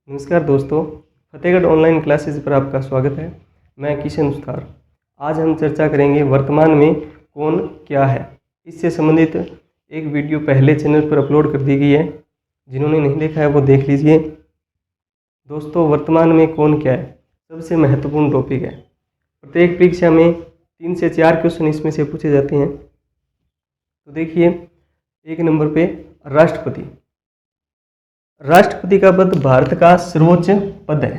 नमस्कार दोस्तों, Fatehgarh online classes पर आपका स्वागत है। मैं किशन उस्तार। आज हम चर्चा करेंगे वर्तमान में कौन क्या है। इससे संबंधित एक वीडियो पहले चैनल पर अपलोड कर दी गई है, जिन्होंने नहीं देखा है वो देख लीजिए। दोस्तों, वर्तमान में कौन क्या है सबसे महत्वपूर्ण टॉपिक है। प्रत्येक परीक्षा में 3 से 4 क्वेश्चन इसमें से पूछे जाते हैं। तो देखिए, 1 नंबर पे राष्ट्रपति। राष्ट्रपति का पद भारत का सर्वोच्च पद है।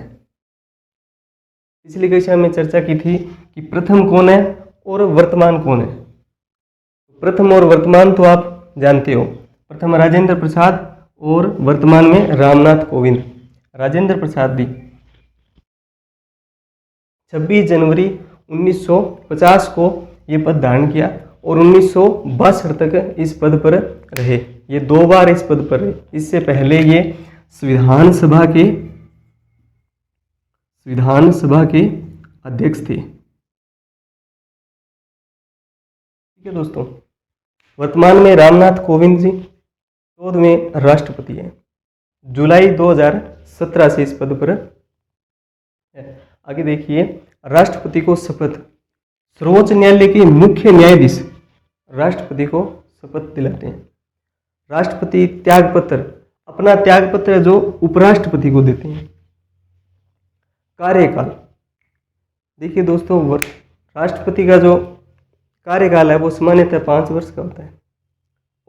पिछली कक्षा में चर्चा की थी कि प्रथम कौन है और वर्तमान कौन है। प्रथम और वर्तमान तो आप जानते हो, प्रथम राजेंद्र प्रसाद और वर्तमान में रामनाथ कोविंद। राजेंद्र प्रसाद भी 26 जनवरी 1950 को ये पद धारण किया और 1962 तक इस पद पर रहे। ये 2 बार इस पद पर रहे। इससे पहले ये संविधान सभा के अध्यक्ष थे। ठीक है दोस्तों, वर्तमान में रामनाथ कोविंद जी 14वें राष्ट्रपति हैं। जुलाई 2017 से इस पद पर है। आगे देखिए, राष्ट्रपति को शपथ। सर्वोच्च न्यायालय के मुख्य न्यायाधीश राष्ट्रपति को शपथ दिलाते हैं। राष्ट्रपति त्यागपत्र, अपना त्यागपत्र जो उपराष्ट्रपति को देते हैं। कार्यकाल, देखिए दोस्तों, राष्ट्रपति का जो कार्यकाल है वो सामान्यतः 5 वर्ष का होता है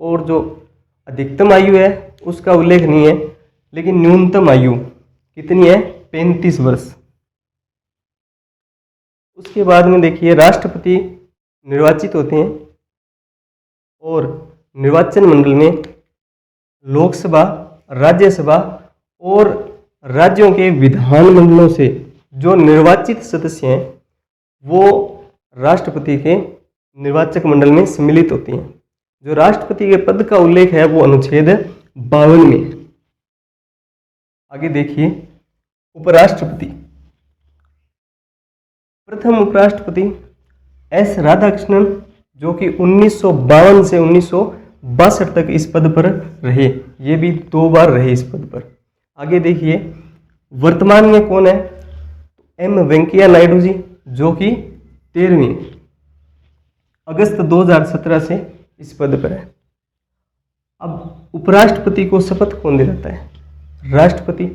और जो अधिकतम आयु है उसका उल्लेख नहीं है, लेकिन न्यूनतम आयु कितनी है? 35 वर्ष। उसके बाद में देखिए, राष्ट्रपति निर्वाचित होते हैं और निर्वाचन मंडल में लोकसभा, राज्यसभा और राज्यों के विधानमंडलों से जो निर्वाचित सदस्य हैं वो राष्ट्रपति के निर्वाचक मंडल में सम्मिलित होते हैं। जो राष्ट्रपति के पद का उल्लेख है वो अनुच्छेद 52 में है। आगे देखिए, उपराष्ट्रपति। प्रथम उपराष्ट्रपति एस राधाकृष्णन, जो कि 1952 से 1962 तक इस पद पर रहे। ये भी 2 बार रहे इस पद पर। आगे देखिए, वर्तमान में कौन है? एम वेंकैया नायडू जी, जो कि 13वें अगस्त 2017 से इस पद पर है। अब उपराष्ट्रपति को शपथ कौन दिलाता है? राष्ट्रपति,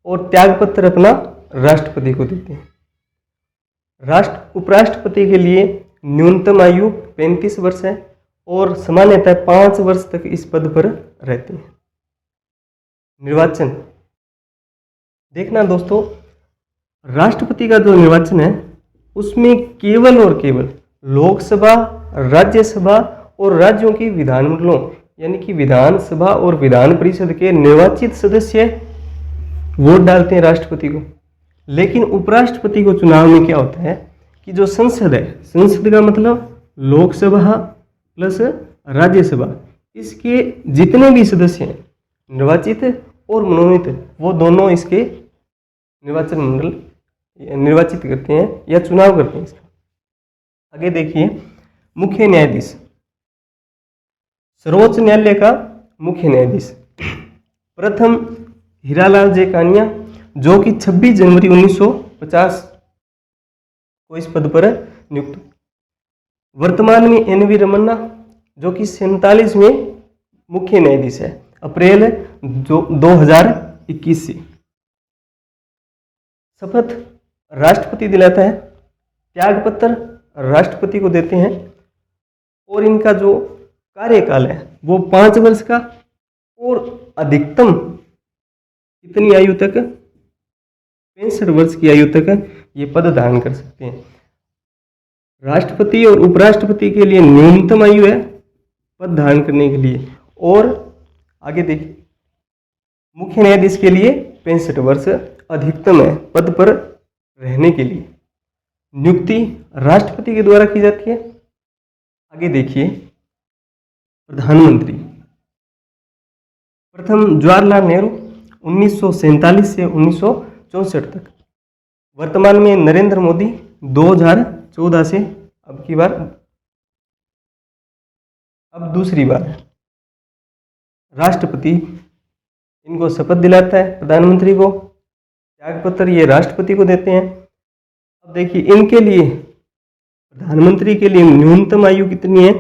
और त्यागपत्र अपना राष्ट्रपति को देते हैं। उपराष्ट्रपति के लिए न्यूनतम आयु 35 वर्ष है और सामान्यतः 5 वर्ष तक इस पद पर रहते हैं। निर्वाचन, देखना दोस्तों, राष्ट्रपति का जो निर्वाचन है उसमें केवल और केवल लोकसभा, राज्यसभा और राज्यों की विधानमंडलों यानी कि विधानसभा और विधान परिषद के निर्वाचित सदस्य वोट डालते हैं राष्ट्रपति को। लेकिन उपराष्ट्रपति को चुनाव में क्या होता है कि जो संसद है, संसद का मतलब लोकसभा प्लस राज्यसभा, इसके जितने भी सदस्य हैं निर्वाचित और मनोनीत, वो दोनों इसके निर्वाचन मंडल निर्वाचित करते हैं या चुनाव करते हैं इसका। आगे देखिए, मुख्य न्यायाधीश। सर्वोच्च न्यायालय का मुख्य न्यायाधीश प्रथम हीरालाल जे कानिया, जो कि 26 जनवरी 1950 को इस पद पर नियुक्त। वर्तमान में एन.वी. रमन्ना, जो कि 47वें मुख्य न्यायाधीश है, अप्रैल 2021 से। शपथ राष्ट्रपति दिलाता है, त्यागपत्र राष्ट्रपति को देते हैं और इनका जो कार्यकाल है वो 5 वर्ष का और अधिकतम कितनी आयु तक? 65 वर्ष की आयु तक ये पद धारण कर सकते हैं। राष्ट्रपति और उपराष्ट्रपति के लिए न्यूनतम आयु है पद धारण करने के लिए। और आगे देखिए, मुख्य न्यायाधीश के लिए 65 वर्ष अधिकतम है पद पर रहने के लिए। नियुक्ति राष्ट्रपति के द्वारा की जाती है। आगे देखिए, प्रधानमंत्री। प्रथम जवाहरलाल नेहरू 1947 से 1964 तक। वर्तमान में नरेंद्र मोदी 2014 से अब दूसरी बार है। राष्ट्रपति इनको शपथ दिलाता है प्रधानमंत्री को, त्याग पत्र ये राष्ट्रपति को देते हैं। अब देखिए इनके लिए, प्रधानमंत्री के लिए न्यूनतम आयु कितनी है?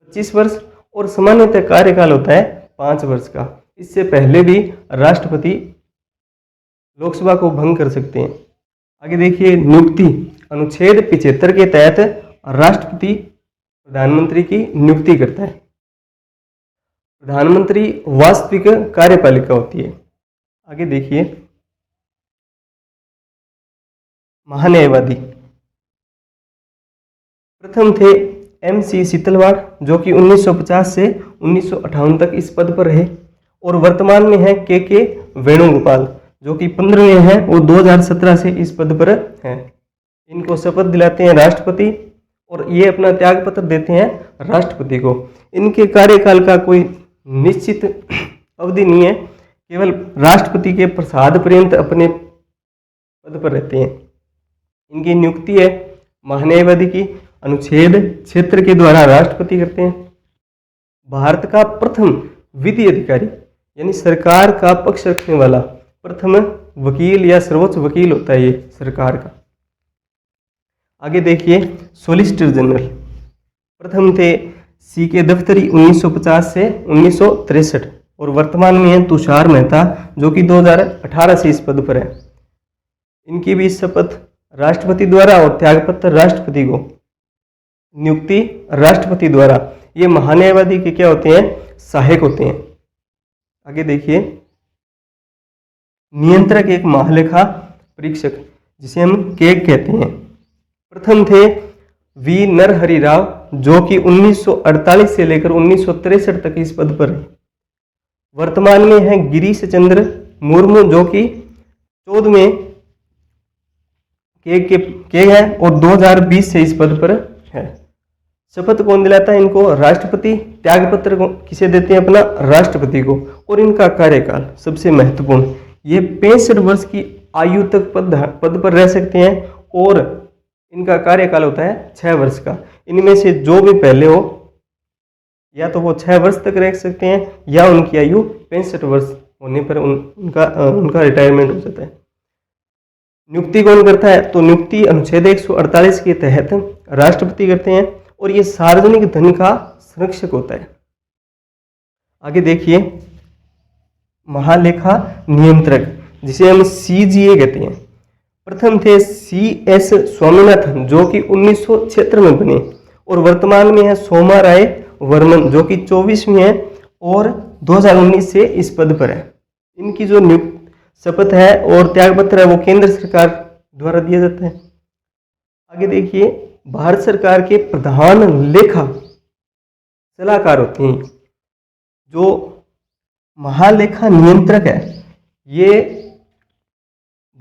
25 वर्ष, और सामान्यतः कार्यकाल होता है 5 वर्ष का। इससे पहले भी राष्ट्रपति लोकसभा को भंग कर सकते हैं। आगे देखिए नियुक्ति, अनुच्छेद 75 के तहत राष्ट्रपति प्रधानमंत्री की नियुक्ति करता है। प्रधानमंत्री वास्तविक कार्यपालिका होती है। आगे देखिए महान्यायवादी, प्रथम थे MC शीतलवाड़, जो कि 1950 से 1958 तक इस पद पर रहे, और वर्तमान में है के वेणुगोपाल, जो कि 15वें हैं और 2017 से इस पद पर हैं। इनको शपथ दिलाते हैं राष्ट्रपति, और ये अपना त्याग पत्र देते हैं राष्ट्रपति को। इनके कार्यकाल का कोई निश्चित अवधि नहीं है, केवल राष्ट्रपति के प्रसाद पर्यंत अपने पद पर रहते हैं। इनकी नियुक्ति है महान्यायवादी की अनुच्छेद 76 के द्वारा राष्ट्रपति करते हैं। भारत का प्रथम विधि अधिकारी, यानी सरकार का पक्ष रखने वाला प्रथम वकील या सर्वोच्च वकील होता है ये सरकार का। आगे देखिए सॉलिसिटर जनरल, प्रथम थे CK दफ्तरी 1950 से 1963, और वर्तमान में है तुषार मेहता, जो कि 2018 से इस पद पर है। इनकी भी शपथ राष्ट्रपति द्वारा और त्यागपत्र राष्ट्रपति को, नियुक्ति राष्ट्रपति द्वारा। ये महान्यायवादी के क्या होते हैं? सहायक होते हैं। आगे देखिए नियंत्रक, एक महालेखा परीक्षक, जिसे हम केग कहते हैं। प्रथम थे V नरहरि राव, जो कि 1948 से लेकर 1963 तक इस पद पर है। वर्तमान में है गिरीश चंद्र मुर्मू, जो कि 14वें के है और 2020 से इस पद पर है। शपथ कौन दिलाता है इनको? राष्ट्रपति। त्यागपत्र को किसे देते हैं? अपना राष्ट्रपति को। और इनका कार्यकाल सबसे महत्वपूर्ण, ये 65 वर्ष की आयु तक पद पर रह सकते हैं, और इनका कार्यकाल होता है 6 वर्ष का। इनमें से जो भी पहले हो, या तो वो 6 वर्ष तक रह सकते हैं, या उनकी आयु 65 वर्ष होने पर उनका रिटायरमेंट हो जाता है। नियुक्ति कौन करता है? तो नियुक्ति अनुच्छेद 148 के तहत राष्ट्रपति करते हैं, और ये सार्वजनिक धन का संरक्षक होता है। आगे देखिए महालेखा नियंत्रक, जिसे हम CGA कहते हैं। प्रथम थे CS स्वामीनाथन, जो कि 1976 में बने, और वर्तमान में है सोमा राय वर्मन, जो कि 24वीं है और 2019 से इस पद पर है। इनकी जो शपथ है और त्यागपत्र है वो केंद्र सरकार द्वारा दिया जाता है। आगे देखिए भारत सरकार के प्रधान लेखा सलाहकार होते हैं। जो महालेखा नियंत्रक है, ये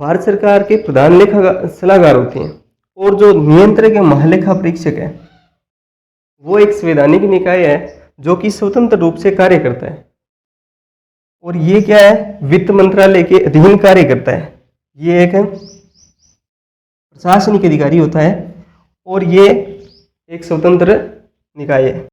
भारत सरकार के प्रधान लेखा सलाहकार होते हैं, और जो नियंत्रक या महालेखा परीक्षक है, वो एक संवैधानिक निकाय है जो कि स्वतंत्र रूप से कार्य करता है। और ये क्या है? वित्त मंत्रालय के अधीन कार्य करता है। ये एक प्रशासनिक अधिकारी होता है, और ये एक स्वतंत्र निकाय है।